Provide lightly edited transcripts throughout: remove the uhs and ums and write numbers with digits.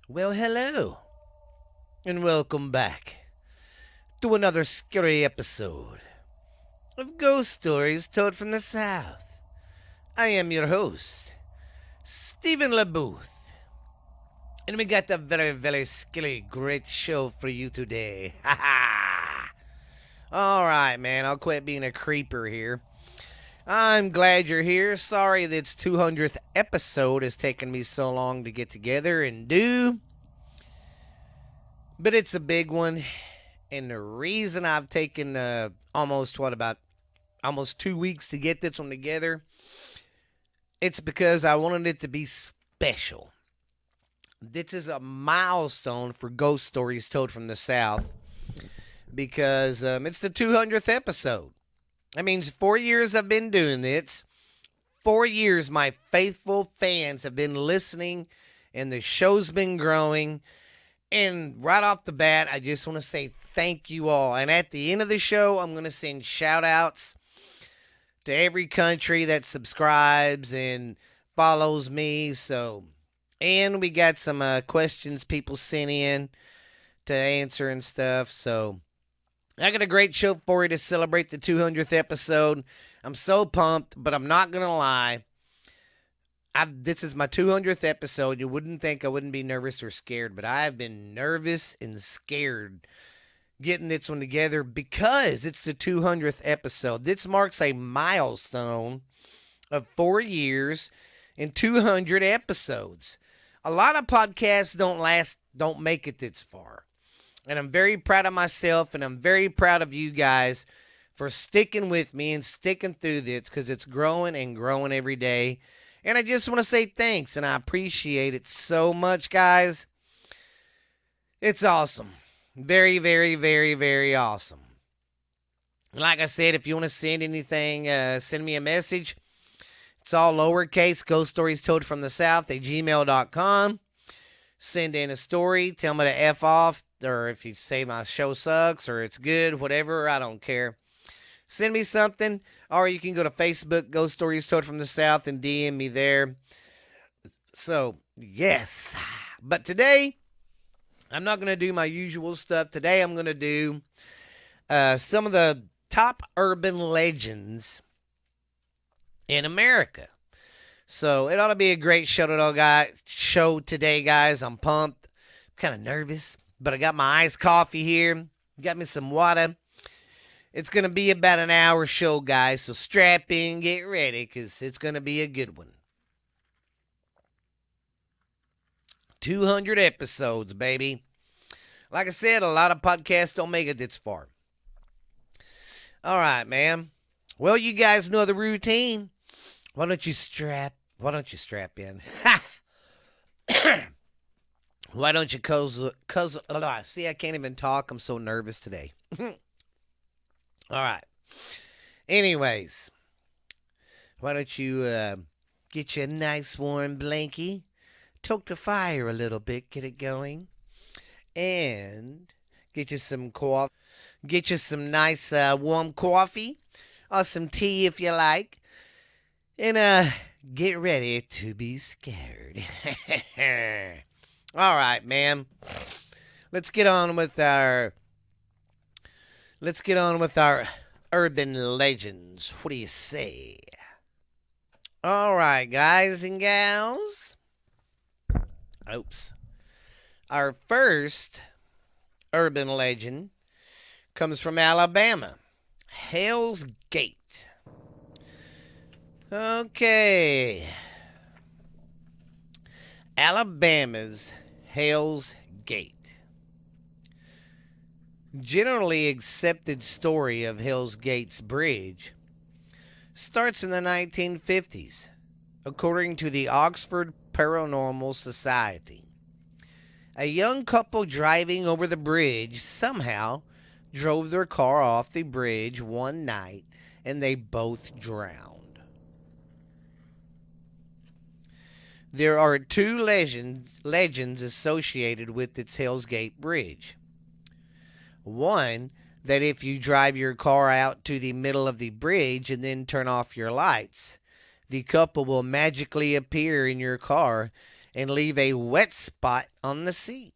Well, hello, and welcome back to another scary episode of Ghost Stories Told from the South. I am your host, Stephen LeBooth, and we got a very, very scary, great show for you today. Ha ha! Alright, man, I'll quit being a creeper here. I'm glad you're here. Sorry that its 200th episode has taken me so long to get together and do. But it's a big one. And the reason I've taken almost 2 weeks to get this one together, it's because I wanted it to be special. This is a milestone for Ghost Stories Told from the South because it's the 200th episode. That means 4 years I've been doing this. 4 years my faithful fans have been listening, and the show's been growing. And right off the bat, I just want to say thank you all. And at the end of the show, I'm going to send shout outs to every country that subscribes and follows me. And we got some questions people sent in to answer and stuff. So, I got a great show for you to celebrate the 200th episode. I'm so pumped, but I'm not going to lie. This is my 200th episode. You wouldn't think I wouldn't be nervous or scared, but I've been nervous and scared getting this one together because it's the 200th episode. This marks a milestone of 4 years and 200 episodes. A lot of podcasts don't make it this far. And I'm very proud of myself, and I'm very proud of you guys for sticking with me and sticking through this because it's growing and growing every day. And I just want to say thanks, and I appreciate it so much, guys. It's awesome. Very, very, very, very awesome. Like I said, if you want to send anything, send me a message. It's all lowercase, Ghost Stories Told from the South at gmail.com. Send in a story. Tell me to F off, or if you say my show sucks or it's good, whatever, I don't care. Send me something, or you can go to Facebook, Ghost Stories Told from the South, and DM me there. So, yes. But today, I'm not going to do my usual stuff. Today, I'm going to do some of the top urban legends in America. So, it ought to be a great show today, guys. I'm pumped. I'm kind of nervous, but I got my iced coffee here. Got me some water. It's going to be about an hour show, guys, so strap in, get ready, because it's going to be a good one. 200 episodes, baby. Like I said, a lot of podcasts don't make it this far. All right, man. Well, you guys know the routine. Why don't you strap in? Why don't you see, I can't even talk. I'm so nervous today. All right. Anyways, why don't you get you a nice warm blankie, toke the fire a little bit, get it going, and get you some coffee, get you some nice warm coffee, or some tea if you like, and get ready to be scared. All right, man. Let's get on with our urban legends. What do you say? All right, guys and gals. Oops. Our first urban legend comes from Alabama. Hell's Gate. Okay. Alabama's Hell's Gate. Generally accepted story of Hell's Gate's Bridge starts in the 1950s, according to the Oxford Paranormal Society. A young couple driving over the bridge somehow drove their car off the bridge one night and they both drowned. There are two legends associated with its Hell's Gate Bridge. One, that if you drive your car out to the middle of the bridge and then turn off your lights, the couple will magically appear in your car and leave a wet spot on the seat.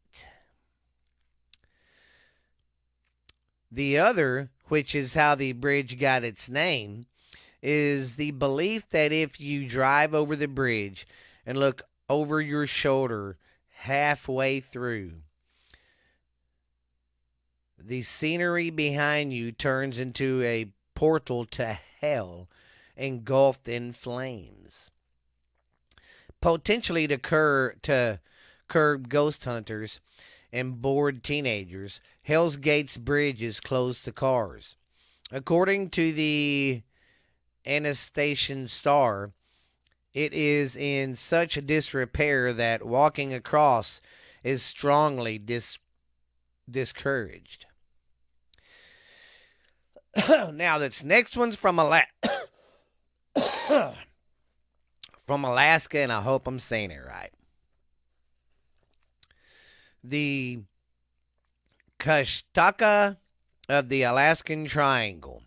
The other, which is how the bridge got its name, is the belief that if you drive over the bridge and look over your shoulder halfway through, the scenery behind you turns into a portal to hell engulfed in flames. Potentially to curb ghost hunters and bored teenagers, Hell's Gate's bridge is closed to cars. According to the Anastasian Star, it is in such disrepair that walking across is strongly discouraged. Now, this next one's from from Alaska, and I hope I'm saying it right. The Kashtaka of the Alaskan Triangle.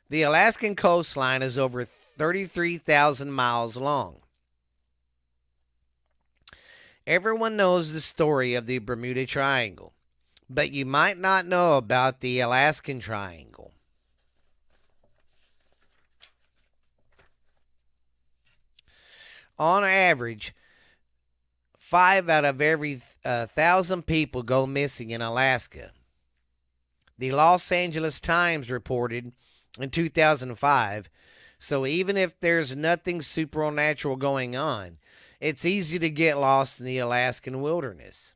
The Alaskan coastline is over 33,000 miles long. Everyone knows the story of the Bermuda Triangle, but you might not know about the Alaskan Triangle. On average, 5 out of every 1,000 people go missing in Alaska. The Los Angeles Times reported in 2005, so even if there's nothing supernatural going on, it's easy to get lost in the Alaskan wilderness.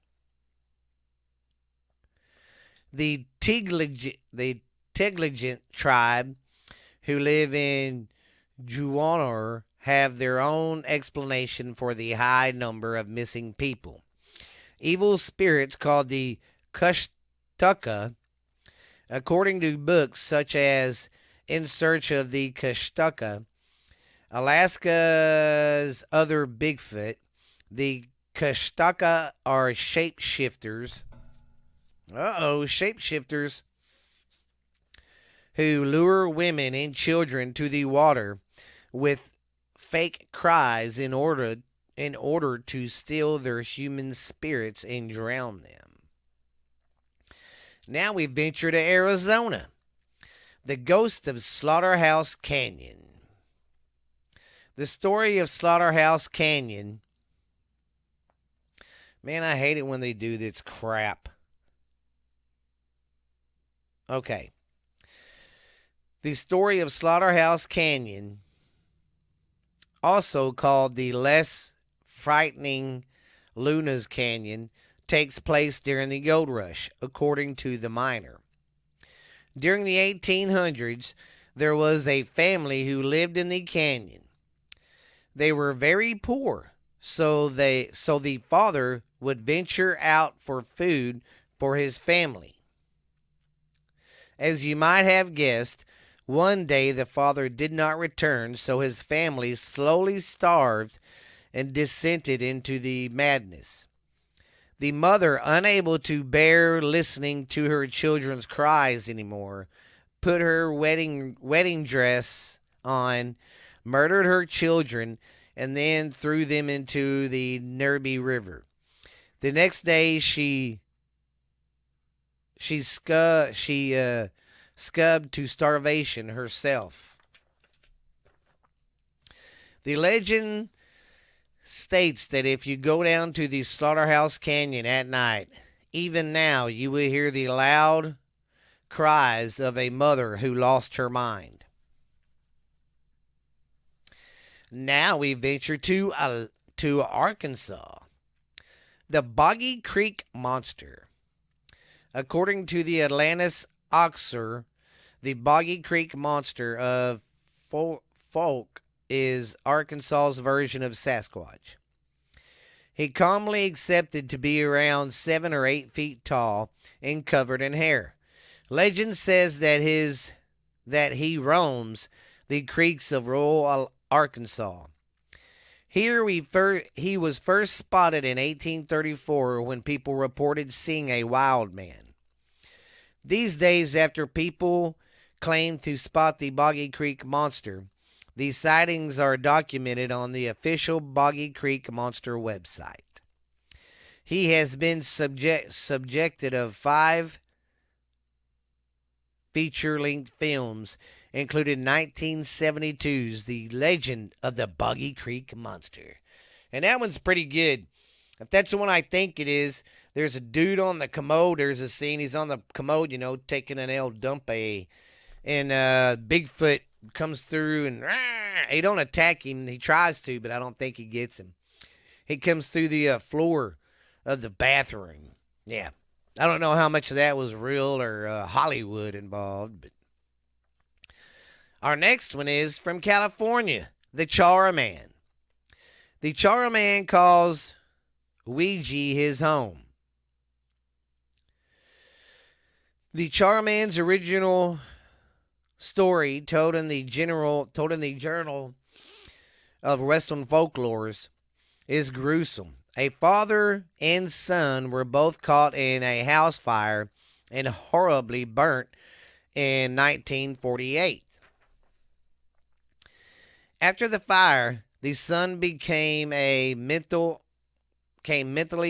The Tigligent tribe, who live in Juwanur, have their own explanation for the high number of missing people. Evil spirits called the Kushtaka, according to books such as In Search of the Kushtaka, Alaska's Other Bigfoot, the Kushtaka are shapeshifters. Shapeshifters who lure women and children to the water with fake cries in order to steal their human spirits and drown them. Now we venture to Arizona. The ghost of Slaughterhouse Canyon. The story of Slaughterhouse Canyon. Man, I hate it when they do this crap. Okay. The story of Slaughterhouse Canyon, also called the less frightening Luna's Canyon, takes place during the gold rush, according to the miner. During the 1800s, there was a family who lived in the canyon. They were very poor, so the father would venture out for food for his family. As you might have guessed, one day the father did not return, so his family slowly starved and descended into the madness. The mother, unable to bear listening to her children's cries anymore, put her wedding dress on, murdered her children, and then threw them into the Nerby River. The next day, she succumbed to starvation herself. The legend states that if you go down to the Slaughterhouse Canyon at night, even now you will hear the loud cries of a mother who lost her mind. Now we venture to Arkansas. The Boggy Creek Monster. According to the Atlantis Oxer, the Boggy Creek Monster of folk is Arkansas's version of Sasquatch. He calmly accepted to be around 7 or 8 feet tall and covered in hair. Legend says that he roams the creeks of rural Arkansas. Here he was first spotted in 1834 when people reported seeing a wild man. These days, after people claim to spot the Boggy Creek Monster, These sightings are documented on the official Boggy Creek Monster website. He has been subjected of 5 feature-length films, including 1972's The Legend of the Boggy Creek Monster. And that one's pretty good. If that's the one I think it is, there's a dude on the commode. There's a scene. He's on the commode, taking an El Dumpe. And Bigfoot comes through and he don't attack him. He tries to, but I don't think he gets him. He comes through the floor of the bathroom. Yeah. I don't know how much of that was real or Hollywood involved. But our next one is from California, the Charman. The Charman calls Ouija his home. The Charman's original story, told in the Journal of Western Folklores, is gruesome. A father and son were both caught in a house fire and horribly burnt in 1948. After the fire, the son became mentally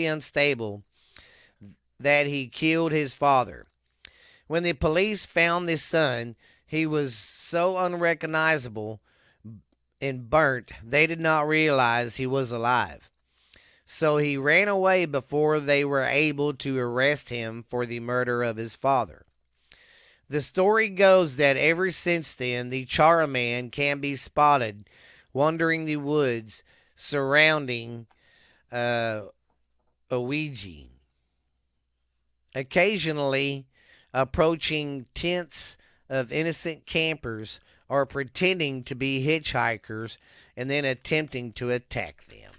unstable that he killed his father. When the police found the son, he was so unrecognizable and burnt, they did not realize he was alive. So he ran away before they were able to arrest him for the murder of his father. The story goes that ever since then, the Charman can be spotted wandering the woods surrounding Ouija, occasionally approaching tents of innocent campers or pretending to be hitchhikers and then attempting to attack them.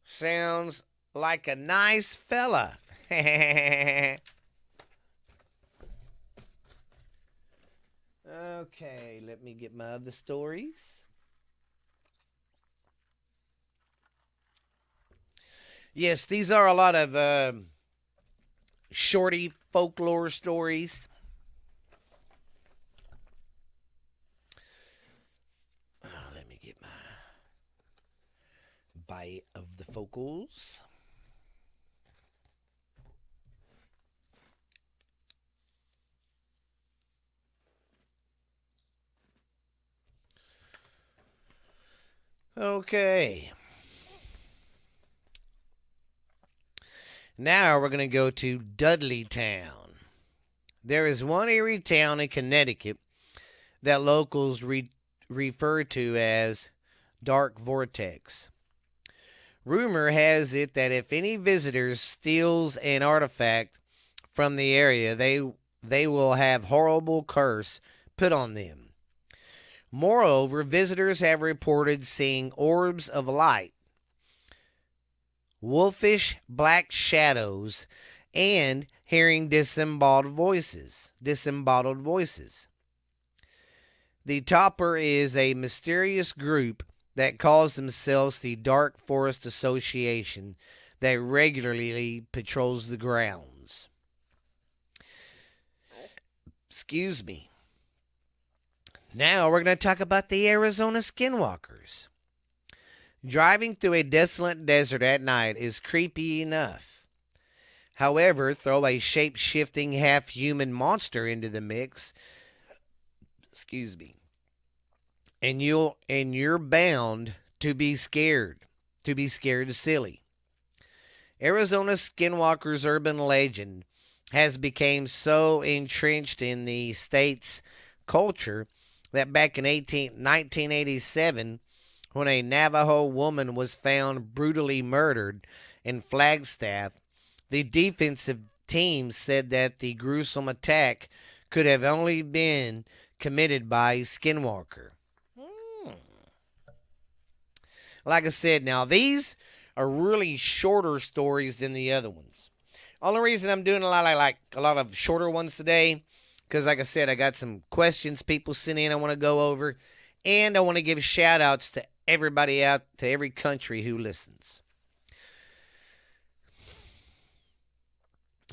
Sounds like a nice fella. Okay, let me get my other stories. Yes, these are a lot of shorty folklore stories. Let me get my bite of the focals. Okay. Now we're going to go to Dudleytown. There is one eerie town in Connecticut that locals refer to as Dark Vortex. Rumor has it that if any visitors steals an artifact from the area, they will have horrible curse put on them. Moreover, visitors have reported seeing orbs of light, wolfish black shadows, and hearing disembodied voices. The Topper is a mysterious group that calls themselves the Dark Forest Association that regularly patrols the grounds. Excuse me. Now we're going to talk about the Arizona Skinwalkers. Driving through a desolate desert at night is creepy enough. However, throw a shape-shifting half-human monster into the mix, and you're bound to be scared silly. Arizona Skinwalker's urban legend has become so entrenched in the state's culture that back in 1987, when a Navajo woman was found brutally murdered in Flagstaff, the defensive team said that the gruesome attack could have only been committed by a Skinwalker. Like I said, now these are really shorter stories than the other ones. Only reason I'm doing a lot of shorter ones today, because like I said, I got some questions people sent in I want to go over, and I want to give shout outs to everybody out to every country who listens.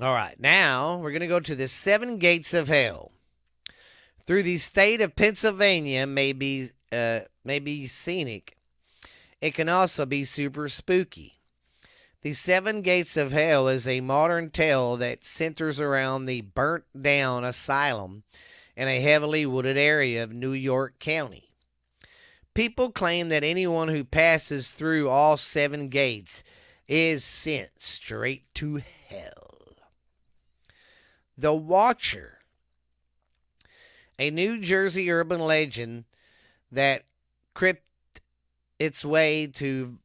All right, now we're going to go to the 7 gates of hell. through the state of Pennsylvania may be scenic. It can also be super spooky. The Seven Gates of Hell is a modern tale that centers around the burnt down asylum in a heavily wooded area of New York County. People claim that anyone who passes through all seven gates is sent straight to hell. The Watcher, a New Jersey urban legend that crept its way to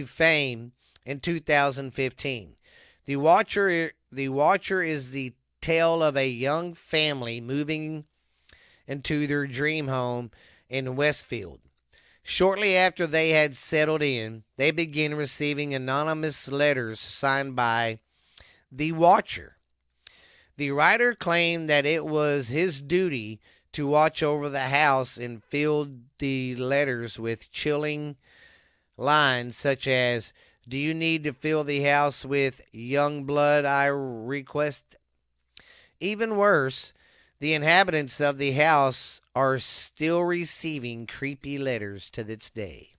fame in 2015. The Watcher is the tale of a young family moving into their dream home in Westfield. Shortly after they had settled in, they began receiving anonymous letters signed by the Watcher. The writer claimed that it was his duty to watch over the house and filled the letters with chilling lines such as, "Do you need to fill the house with young blood, I request?" Even worse, the inhabitants of the house are still receiving creepy letters to this day.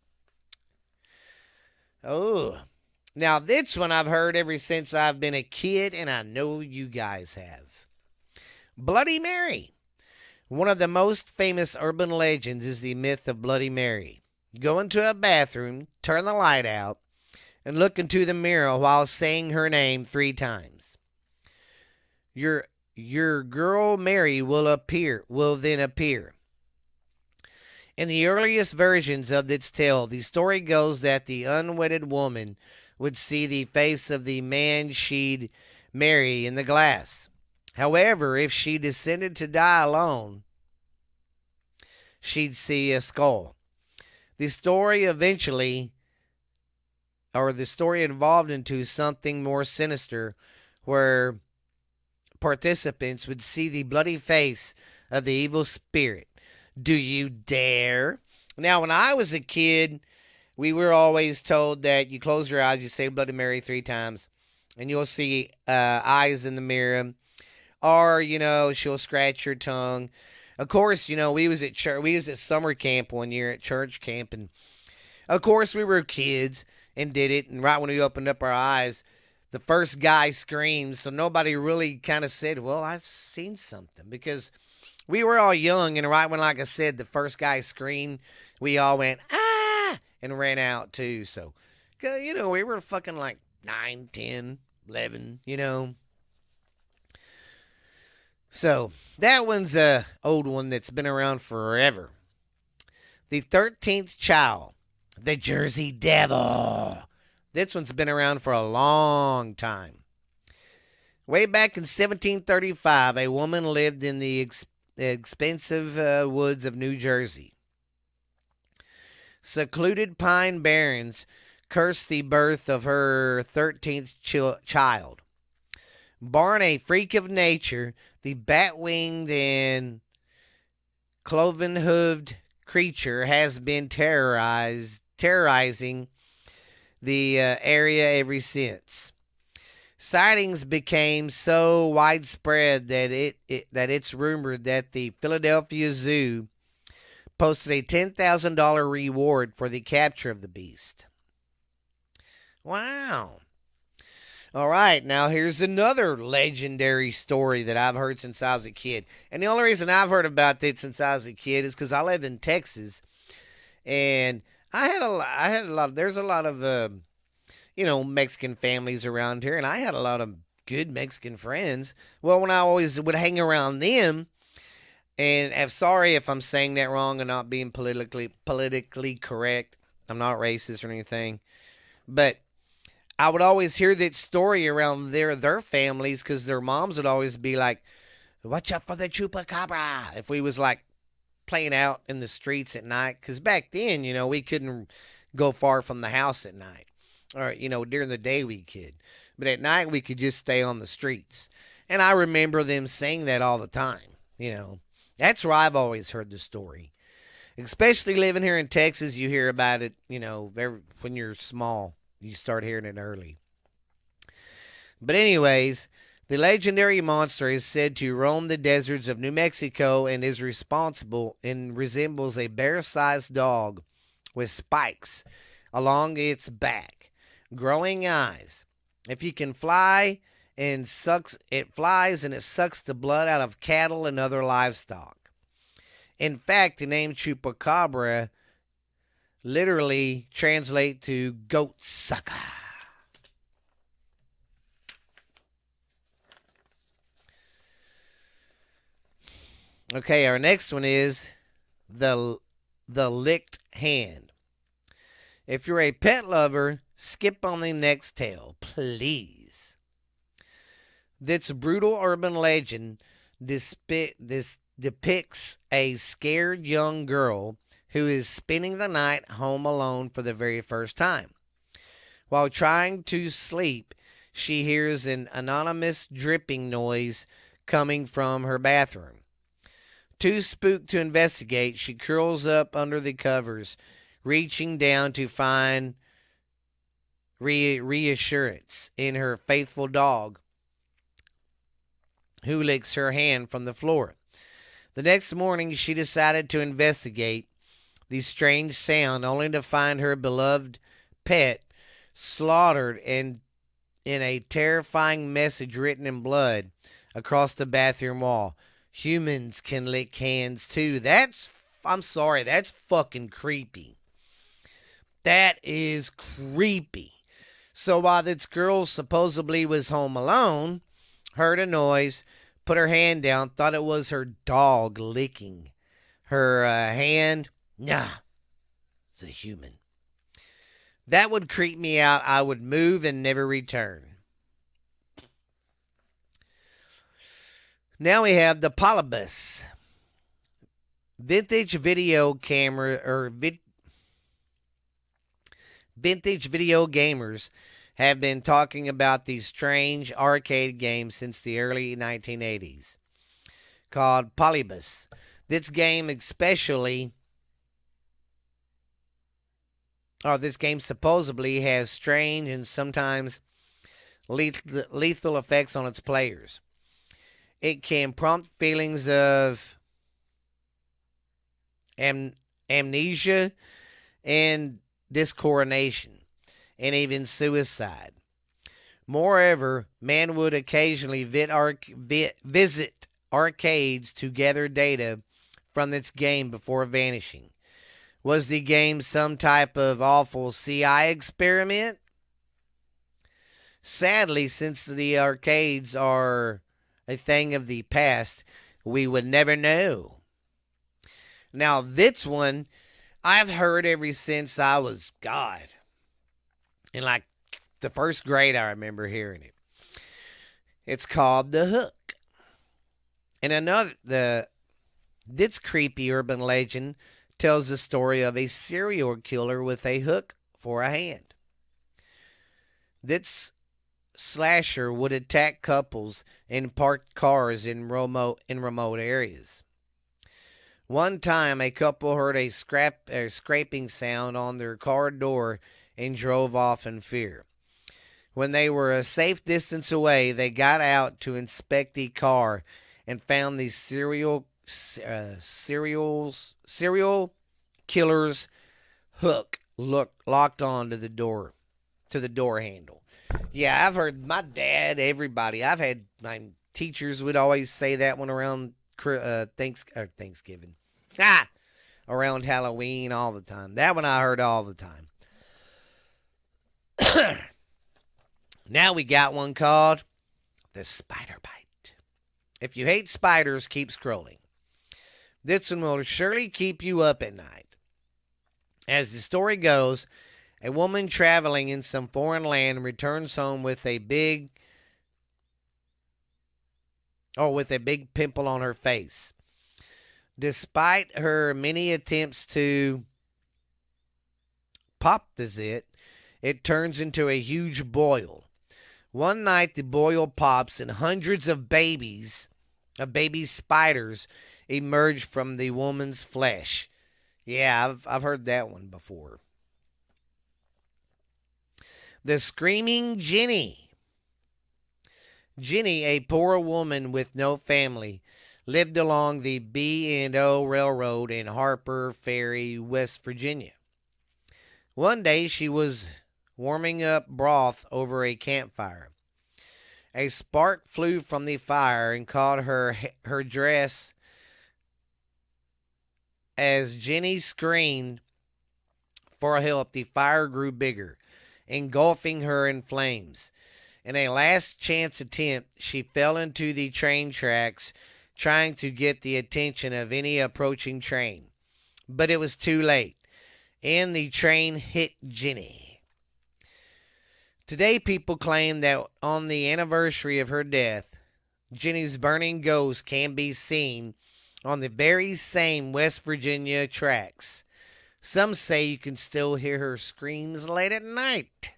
Oh, now this one I've heard ever since I've been a kid, and I know you guys have. Bloody Mary. One of the most famous urban legends is the myth of Bloody Mary. Go into a bathroom, turn the light out, and look into the mirror while saying her name 3 times. Your girl Mary will then appear. In the earliest versions of this tale, the story goes that the unwedded woman would see the face of the man she'd marry in the glass. However, if she descended to die alone, she'd see a skull. The story evolved into something more sinister, where participants would see the bloody face of the evil spirit. Do you dare? Now, when I was a kid, we were always told that you close your eyes, you say Bloody Mary 3 times, and you'll see eyes in the mirror. Or, she'll scratch your tongue. Of course, we was at church. We was at summer camp one year at church camp, and of course we were kids and did it. And right when we opened up our eyes, the first guy screamed. So nobody really kind of said, "Well, I've seen something," because we were all young. And right when, like I said, the first guy screamed, we all went "ah" and ran out too. So, we were fucking like 9, 10, 11, So, that one's a old one that's been around forever. The 13th Child, the Jersey Devil. This one's been around for a long time. Way back in 1735, a woman lived in the expensive woods of New Jersey. Secluded pine barrens cursed the birth of her 13th child. Born a freak of nature, the bat-winged and cloven-hooved creature has been terrorizing the area ever since. Sightings became so widespread that it's rumored that the Philadelphia Zoo posted a $10,000 reward for the capture of the beast. Wow. All right, now here's another legendary story that I've heard since I was a kid. And the only reason I've heard about this since I was a kid is because I live in Texas. And there's a lot of, Mexican families around here. And I had a lot of good Mexican friends. Well, when I always would hang around them, and I'm sorry if I'm saying that wrong and not being politically correct. I'm not racist or anything. But I would always hear that story around their families, because their moms would always be like, "Watch out for the chupacabra," if we was like playing out in the streets at night. Because back then, we couldn't go far from the house at night. Or, during the day we could. But at night we could just stay on the streets. And I remember them saying that all the time, That's where I've always heard the story. Especially living here in Texas, you hear about it, when you're small. You start hearing it early. But anyways, The legendary monster is said to roam the deserts of New Mexico and is responsible and resembles a bear-sized dog with spikes along its back, growing eyes. If you can fly and sucks it flies and it sucks the blood out of cattle and other livestock. In fact, the name chupacabra literally translate to goat sucker. Okay, our next one is the licked hand. If you're a pet lover, skip on the next tale, please. This brutal urban legend depicts a scared young girl who is spending the night home alone for the very first time. While trying to sleep, she hears an anonymous dripping noise coming from her bathroom. Too spooked to investigate, she curls up under the covers, reaching down to find reassurance in her faithful dog, who licks her hand from the floor. The next morning, she decided to investigate the strange sound, only to find her beloved pet slaughtered and in a terrifying message written in blood across the bathroom wall. Humans can lick hands too. I'm sorry, that's fucking creepy. That is creepy. So while this girl supposedly was home alone, heard a noise, put her hand down, thought it was her dog licking her hand. Nah, it's a human. That would creep me out. I would move and never return. Now we have the Polybus. Vintage video gamers have been talking about these strange arcade games since the early 1980s, called Polybus. This game supposedly has strange and sometimes lethal effects on its players. It can prompt feelings of amnesia and discoordination, and even suicide. Moreover, man would occasionally visit arcades to gather data from its game before vanishing. Was the game some type of awful CI experiment? Sadly, since the arcades are a thing of the past, we would never know. Now, this one I've heard ever since I was, in like the first grade. I remember hearing it. It's called The Hook. And this creepy urban legend tells the story of a serial killer with a hook for a hand. This slasher would attack couples in parked cars in remote areas. One time, a couple heard a scraping sound on their car door and drove off in fear. When they were a safe distance away, they got out to inspect the car and found the serial killer's hook locked onto the door handle. Yeah, I've heard my dad, everybody. I've had my teachers would always say that one around Thanksgiving. Around Halloween all the time. That one I heard all the time. Now we got one called the Spider Bite. If you hate spiders, keep scrolling. This one will surely keep you up at night. As the story goes, a woman traveling in some foreign land returns home with a big pimple on her face. Despite her many attempts to pop the zit, it turns into a huge boil. One night the boil pops and hundreds of baby spiders emerge from the woman's flesh. Yeah, I've heard that one before. The Screaming Jenny. Jenny, a poor woman with no family, lived along the B&O Railroad in Harper Ferry, West Virginia. One day she was warming up broth over a campfire. A spark flew from the fire and caught her dress. As Jenny screamed for help, the fire grew bigger, engulfing her in flames. In a last chance attempt, she fell into the train tracks, trying to get the attention of any approaching train. But it was too late, and the train hit Jenny. Today, people claim that on the anniversary of her death, Jenny's burning ghost can be seen on the very same West Virginia tracks. Some say you can still hear her screams late at night.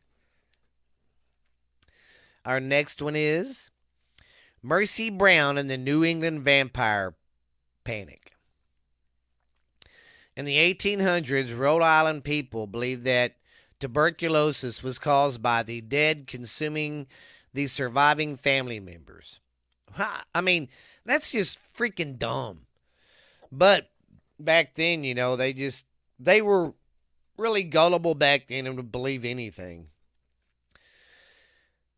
Our next one is Mercy Brown and the New England Vampire Panic. In the 1800s, Rhode Island people believed that tuberculosis was caused by the dead consuming the surviving family members. I mean, that's just freaking dumb. But back then, they were really gullible back then and would believe anything.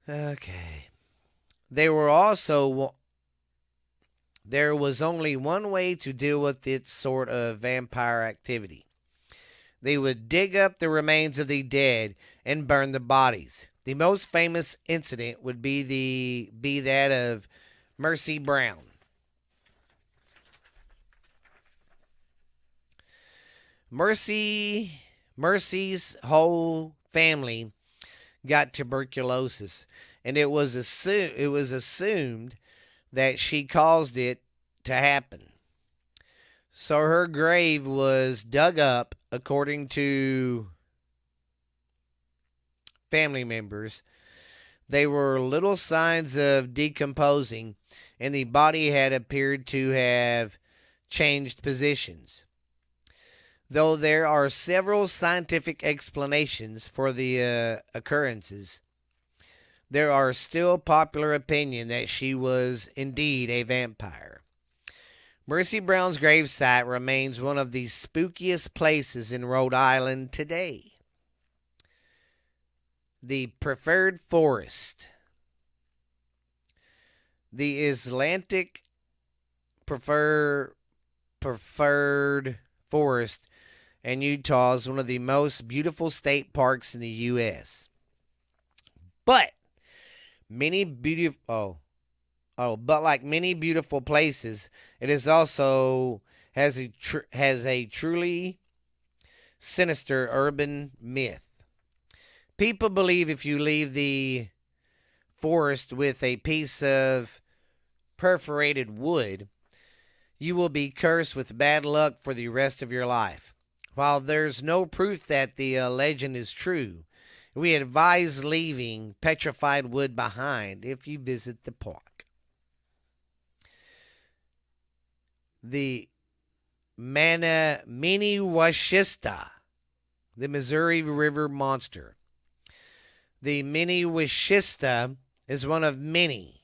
Okay. There was only one way to deal with this sort of vampire activity. They would dig up the remains of the dead and burn the bodies. The most famous incident would be that of Mercy Brown. Mercy's whole family got tuberculosis, and it was assumed that she caused it to happen. So her grave was dug up, according to family members. There were little signs of decomposing, and the body had appeared to have changed positions. Though there are several scientific explanations for the occurrences, there are still popular opinion that she was indeed a vampire. Mercy Brown's gravesite remains one of the spookiest places in Rhode Island today. The Preferred Forest. The Atlantic Preferred Forest in Utah is one of the most beautiful state parks in the U.S. But like many beautiful places, it is also has a truly sinister urban myth. People believe if you leave the forest with a piece of perforated wood, you will be cursed with bad luck for the rest of your life. While there's no proof that the legend is true, we advise leaving petrified wood behind if you visit the park. The Mini-Washita, the Missouri River Monster. The Mini-Washita is one of many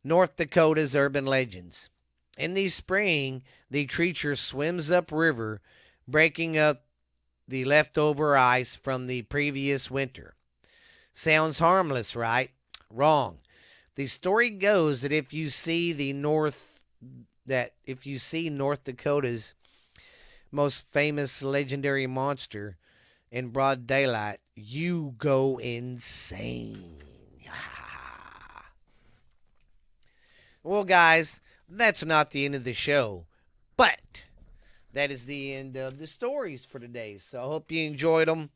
North Dakota's urban legends. In the spring, the creature swims upriver, breaking up the leftover ice from the previous winter. Sounds harmless, right? Wrong. The story goes that if you see North Dakota's most famous legendary monster in broad daylight, you go insane. Well, guys, that's not the end of the show, but that is the end of the stories for today. So I hope you enjoyed them.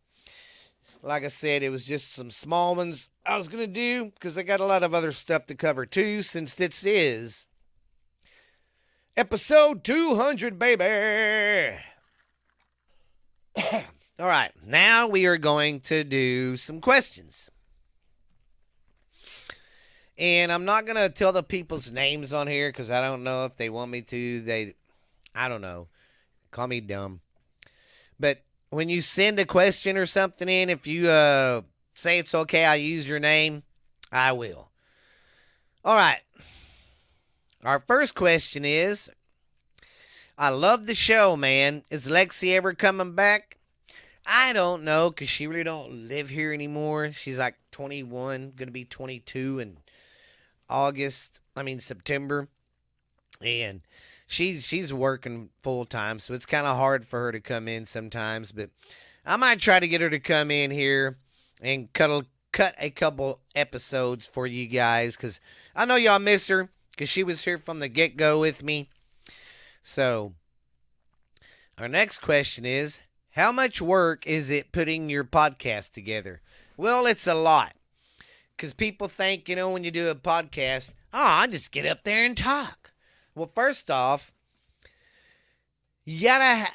Like I said, it was just some small ones I was going to do because I got a lot of other stuff to cover too, since this is episode 200, baby. All right, now we are going to do some questions. And I'm not going to tell the people's names on here because I don't know if they want me to. I don't know. Call me dumb. But when you send a question or something in, if you say it's okay, I use your name, I will. All right. Our first question is, I love the show, man. Is Lexi ever coming back? I don't know because she really don't live here anymore. She's like 21, going to be 22 in September. And she's working full time, so it's kind of hard for her to come in sometimes. But I might try to get her to come in here and cut a couple episodes for you guys because I know y'all miss her because she was here from the get-go with me. So our next question is, how much work is it putting your podcast together? Well, it's a lot. Because people think, when you do a podcast, I just get up there and talk. Well, first off, you got to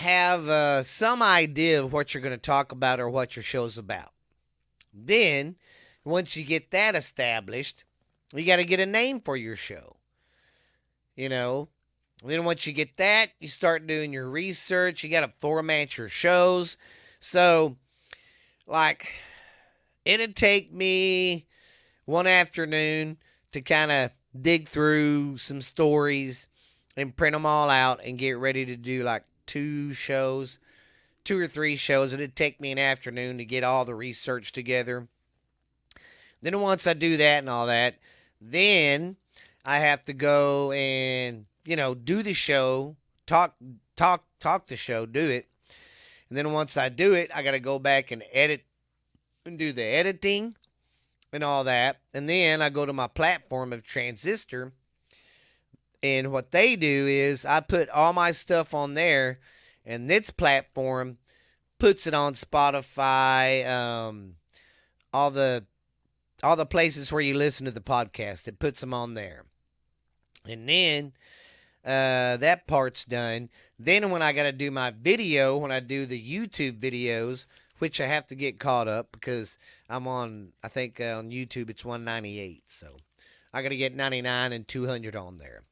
have some idea of what you're going to talk about or what your show's about. Then, once you get that established, you got to get a name for your show. Then once you get that, you start doing your research. You got to format your shows. So, it'd take me one afternoon to kind of dig through some stories and print them all out and get ready to do like 2 or 3 shows. It'd take me an afternoon to get all the research together. Then once I do that and all that, then I have to go and, do the show, talk the show, do it. And then once I do it, I got to go back and edit and do the editing and all that. And then I go to my platform of Transistor. And what they do is I put all my stuff on there, and this platform puts it on Spotify, all the places where you listen to the podcast. It puts them on there. And then that part's done. Then when I got to do my video, when I do the YouTube videos, which I have to get caught up because I'm on, I think on YouTube it's 198. So I got to get 99 and 200 on there.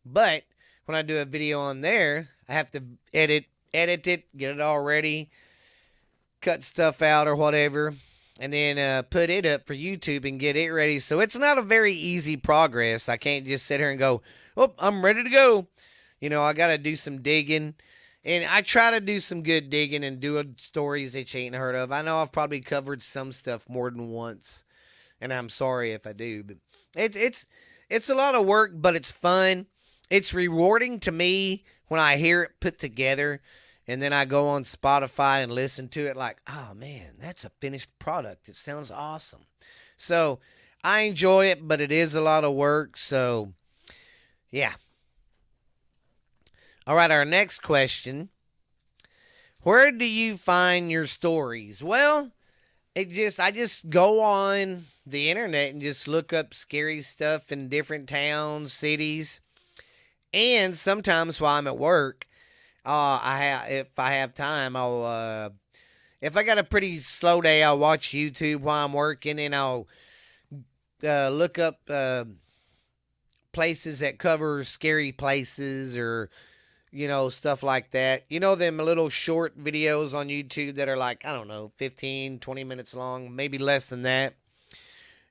But when I do a video on there, I have to edit it, get it all ready, cut stuff out or whatever, and then put it up for YouTube and get it ready. So it's not a very easy progress. I can't just sit here and go, oh, I'm ready to go. I got to do some digging. And I try to do some good digging and do stories that you ain't heard of. I know I've probably covered some stuff more than once, and I'm sorry if I do. But it's a lot of work, but it's fun. It's rewarding to me when I hear it put together, and then I go on Spotify and listen to it like, oh, man, that's a finished product. It sounds awesome. So I enjoy it, but it is a lot of work. So, yeah. All right, our next question. Where do you find your stories? Well, I just go on the internet and just look up scary stuff in different towns, cities. And sometimes while I'm at work, if I have time, if I got a pretty slow day, I'll watch YouTube while I'm working, and I'll look up places that cover scary places or stuff like that. Them little short videos on YouTube that are like, I don't know, 15, 20 minutes long, maybe less than that.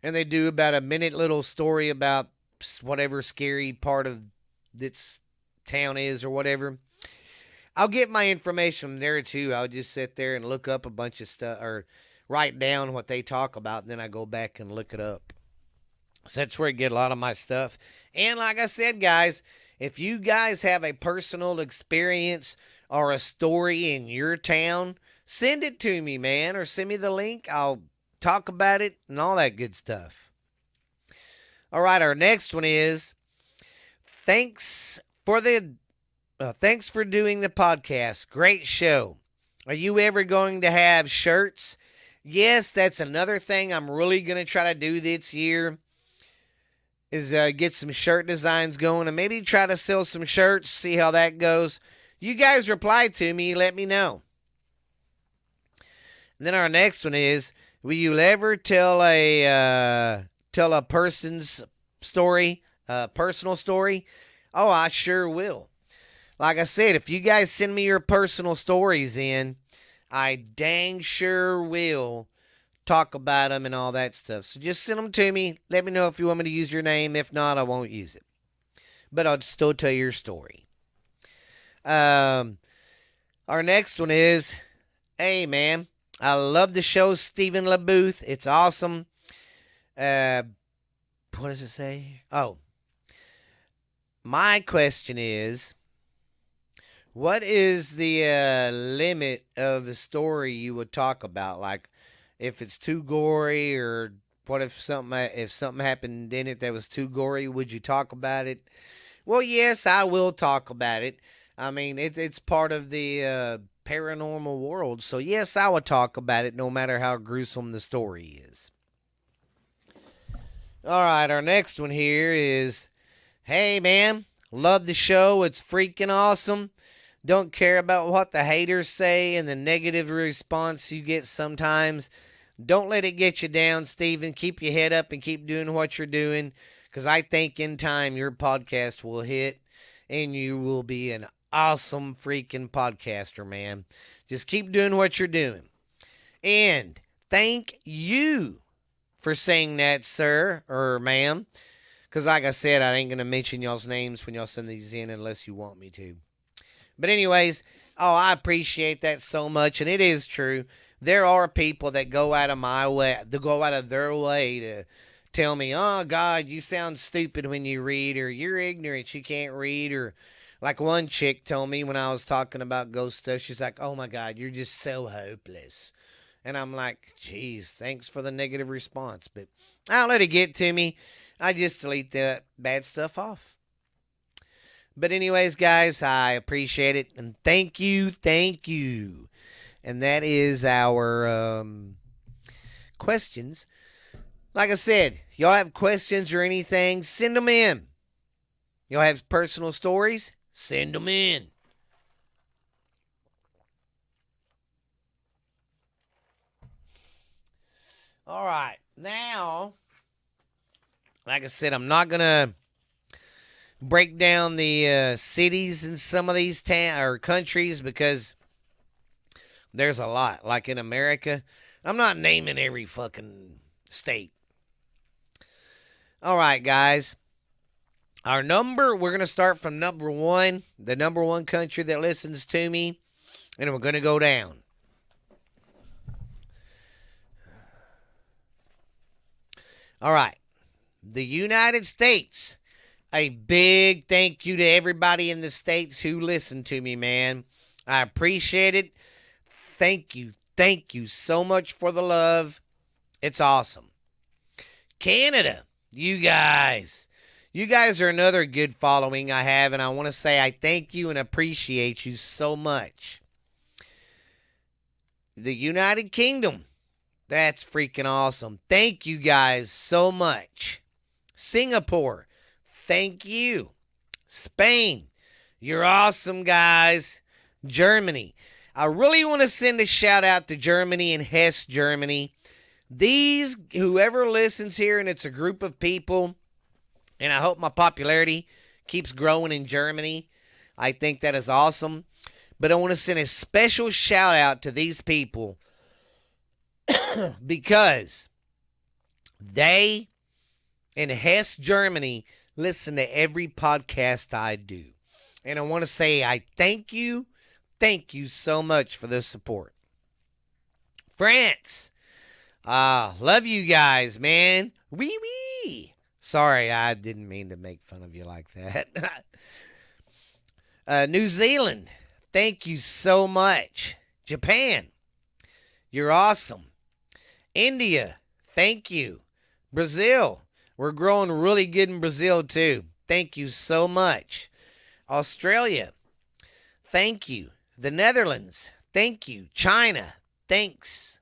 And they do about a minute little story about whatever scary part of this town is or whatever. I'll get my information from there too. I'll just sit there and look up a bunch of stuff or write down what they talk about, and then I go back and look it up. So that's where I get a lot of my stuff. And like I said, guys, if you guys have a personal experience or a story in your town, send it to me, man, or send me the link. I'll talk about it and all that good stuff. All right, our next one is, thanks for doing the podcast. Great show. Are you ever going to have shirts? Yes, that's another thing I'm really going to try to do this year. Is get some shirt designs going and maybe try to sell some shirts, see how that goes. You guys reply to me, let me know. And then our next one is, will you ever tell a person's story, personal story? Oh, I sure will. Like I said, if you guys send me your personal stories in, I dang sure will talk about them and all that stuff. So just send them to me. Let me know if you want me to use your name. If not, I won't use it. But I'll still tell your story. Um, our next one is, hey man, I love the show, Stephen LaBooth. It's awesome. Uh, what does it say? Oh, my question is, what is the limit of the story you would talk about? Like, if it's too gory, or what if something happened in it that was too gory? Would you talk about it? Well, yes, I will talk about it. I mean, it's part of the paranormal world, so yes, I would talk about it, no matter how gruesome the story is. All right, our next one here is, hey man, love the show. It's freaking awesome. Don't care about what the haters say and the negative response you get sometimes. Don't let it get you down, Steven. Keep your head up and keep doing what you're doing, because I think in time your podcast will hit and you will be an awesome freaking podcaster, man. Just keep doing what you're doing. And thank you for saying that, sir or ma'am. Because, like I said, I ain't going to mention y'all's names when y'all send these in unless you want me to. But, anyways, I appreciate that so much. And it is true. There are people that go out of their way to tell me, oh, God, you sound stupid when you read, or you're ignorant, you can't read, or like one chick told me when I was talking about ghost stuff, she's like, oh, my God, you're just so hopeless. And I'm like, geez, thanks for the negative response. But I don't let it get to me. I just delete that bad stuff off. But anyways, guys, I appreciate it. And thank you. Thank you. And that is our questions. Like I said, y'all have questions or anything, send them in. Y'all have personal stories, send them in. All right. Now, like I said, I'm not going to break down the cities in some of these or countries, because there's a lot. Like in America, I'm not naming every fucking state. All right, guys. We're going to start from number one, the number one country that listens to me, and we're going to go down. All right. The United States. A big thank you to everybody in the States who listen to me, man. I appreciate it. Thank you. Thank you so much for the love. It's awesome. Canada. You guys. You guys are another good following I have, and I want to say I thank you and appreciate you so much. The United Kingdom. That's freaking awesome. Thank you guys so much. Singapore. Thank you. Spain. You're awesome, guys. Germany. I really want to send a shout out to Germany and Hesse, Germany. Whoever listens here, and it's a group of people, and I hope my popularity keeps growing in Germany. I think that is awesome. But I want to send a special shout out to these people because they in Hesse, Germany, listen to every podcast I do. And I want to say I thank you. Thank you so much for the support. France. Love you guys, man. Wee wee. Sorry, I didn't mean to make fun of you like that. New Zealand. Thank you so much. Japan. You're awesome. India. Thank you. Brazil. We're growing really good in Brazil, too. Thank you so much. Australia. Thank you. The Netherlands. Thank you. China. Thanks.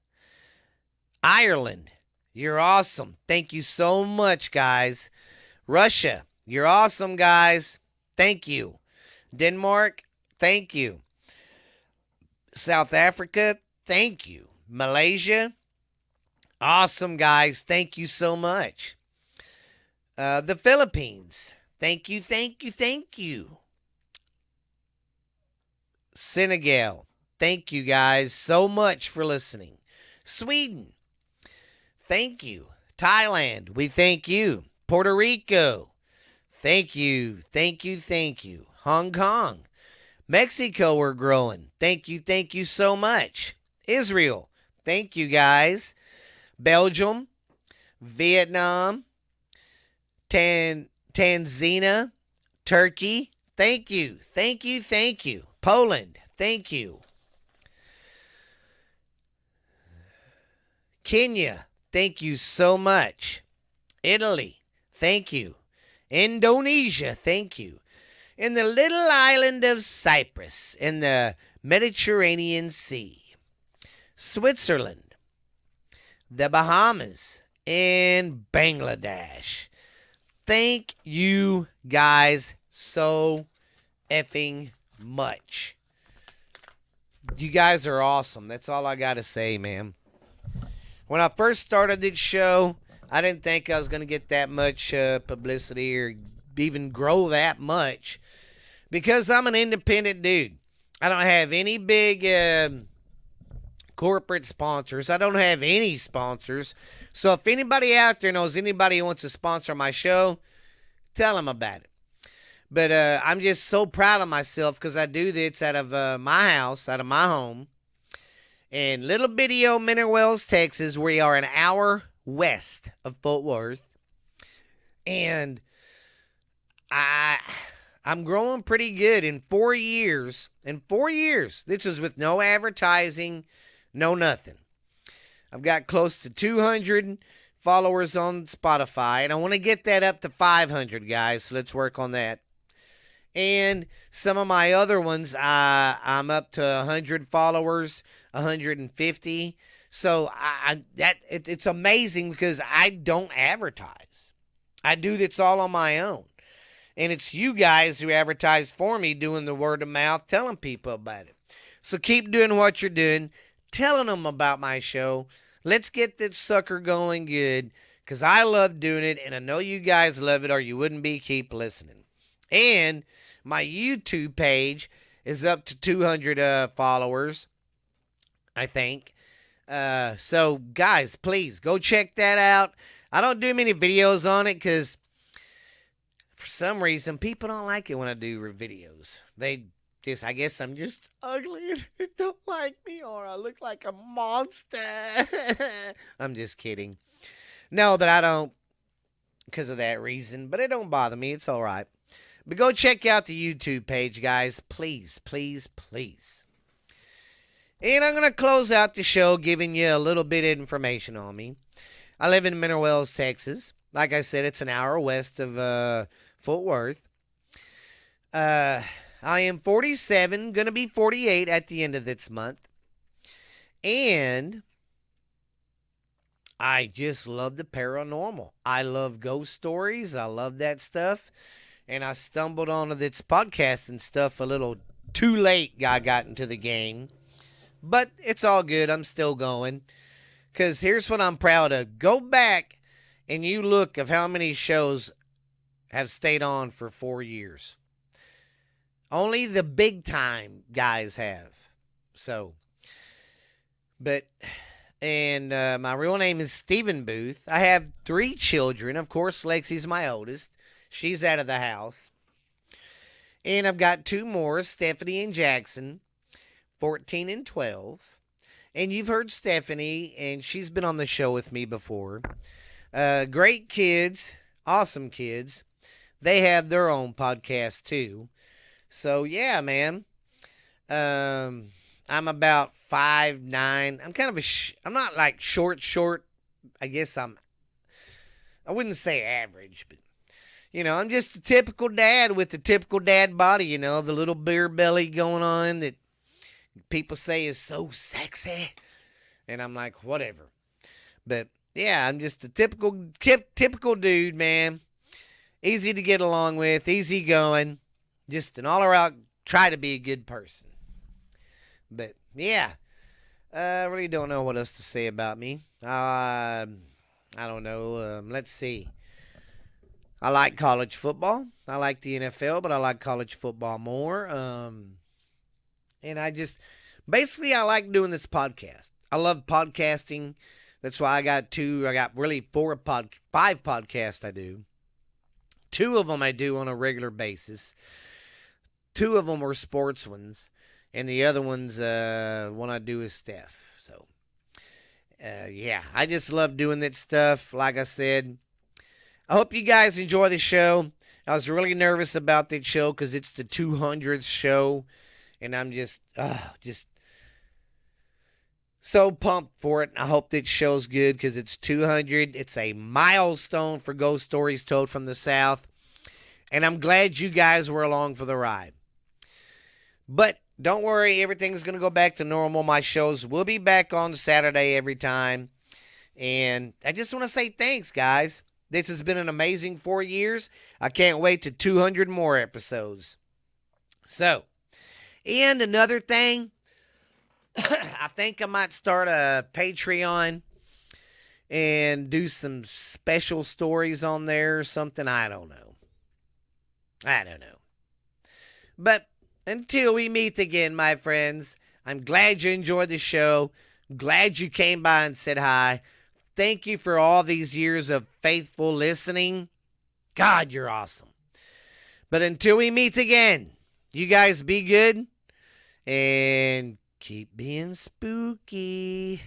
Ireland. You're awesome. Thank you so much, guys. Russia. You're awesome, guys. Thank you. Denmark. Thank you. South Africa. Thank you. Malaysia. Awesome, guys. Thank you so much. The Philippines. Thank you, thank you, thank you. Senegal, thank you guys so much for listening. Sweden, thank you. Thailand, we thank you. Puerto Rico, thank you. Thank you. Thank you. Hong Kong, Mexico, we're growing. Thank you so much. Israel, thank you guys. Belgium, Vietnam, Tanzania, Turkey, thank you. Thank you. Poland, thank you. Kenya, thank you so much. Italy, thank you. Indonesia, thank you. In the little island of Cyprus in the Mediterranean Sea. Switzerland, the Bahamas, and Bangladesh. Thank you guys so effing much. You guys are awesome. That's all I got to say, man. When I first started this show, I didn't think I was going to get that much publicity or even grow that much because I'm an independent dude. I don't have any big corporate sponsors. I don't have any sponsors. So if anybody out there knows anybody who wants to sponsor my show, tell them about it. But I'm just so proud of myself because I do this out of my house, out of my home. In little bitty old Mineral Wells, Texas, we are an hour west of Fort Worth. And I'm growing pretty good in 4 years. In 4 years, this is with no advertising, no nothing. I've got close to 200 followers on Spotify, and I want to get that up to 500, guys, so let's work on that. And some of my other ones, I'm up to 100 followers, 150. So it's amazing because I don't advertise. I do this all on my own. And it's you guys who advertise for me doing the word of mouth, telling people about it. So keep doing what you're doing, telling them about my show. Let's get this sucker going good because I love doing it, and I know you guys love it or you wouldn't keep listening. And my YouTube page is up to 200 followers, I think. So, guys, please go check that out. I don't do many videos on it because for some reason people don't like it when I do videos. I guess I'm just ugly and they don't like me or I look like a monster. I'm just kidding. No, but I don't because of that reason. But it don't bother me. It's all right. But go check out the YouTube page, guys. Please, please, please. And I'm going to close out the show giving you a little bit of information on me. I live in Mineral Wells, Texas. Like I said, it's an hour west of Fort Worth. I am 47, going to be 48 at the end of this month. And I just love the paranormal. I love ghost stories. I love that stuff. And I stumbled onto this podcast and stuff a little too late. I got into the game. But it's all good. I'm still going. Because here's what I'm proud of. Go back and you look of how many shows have stayed on for 4 years. Only the big time guys have. So, and my real name is Stephen Booth. I have 3 children. Of course, Lexi's my oldest. She's out of the house. And I've got 2 more, Stephanie and Jackson, 14 and 12. And you've heard Stephanie, and she's been on the show with me before. Great kids, awesome kids. They have their own podcast too. So yeah, man. I'm about 5'9". I'm kind of I'm not like short. I guess I wouldn't say average, but I'm just a typical dad with the typical dad body, the little beer belly going on that people say is so sexy. And I'm like, whatever. But yeah, I'm just a typical dude, man. Easy to get along with, easy going. Just an all around try to be a good person. But yeah, I really don't know what else to say about me. I don't know. Let's see. I like college football. I like the NFL, but I like college football more. And basically, I like doing this podcast. I love podcasting. That's why I got two. I got really five podcasts I do. Two of them I do on a regular basis. Two of them are sports ones, and the other one's one I do is Steph. So, yeah, I just love doing that stuff. Like I said, I hope you guys enjoy the show. I was really nervous about that show because it's the 200th show, and I'm just so pumped for it. I hope that show's good because it's 200. It's a milestone for Ghost Stories Told from the South, and I'm glad you guys were along for the ride. But don't worry, everything's going to go back to normal. My shows will be back on Saturday every time. And I just want to say thanks, guys. This has been an amazing 4 years. I can't wait to 200 more episodes. So, and another thing, I think I might start a Patreon and do some special stories on there or something. I don't know. But until we meet again, my friends, I'm glad you enjoyed the show. Glad you came by and said hi. Thank you for all these years of faithful listening. God, you're awesome. But until we meet again, you guys be good and keep being spooky.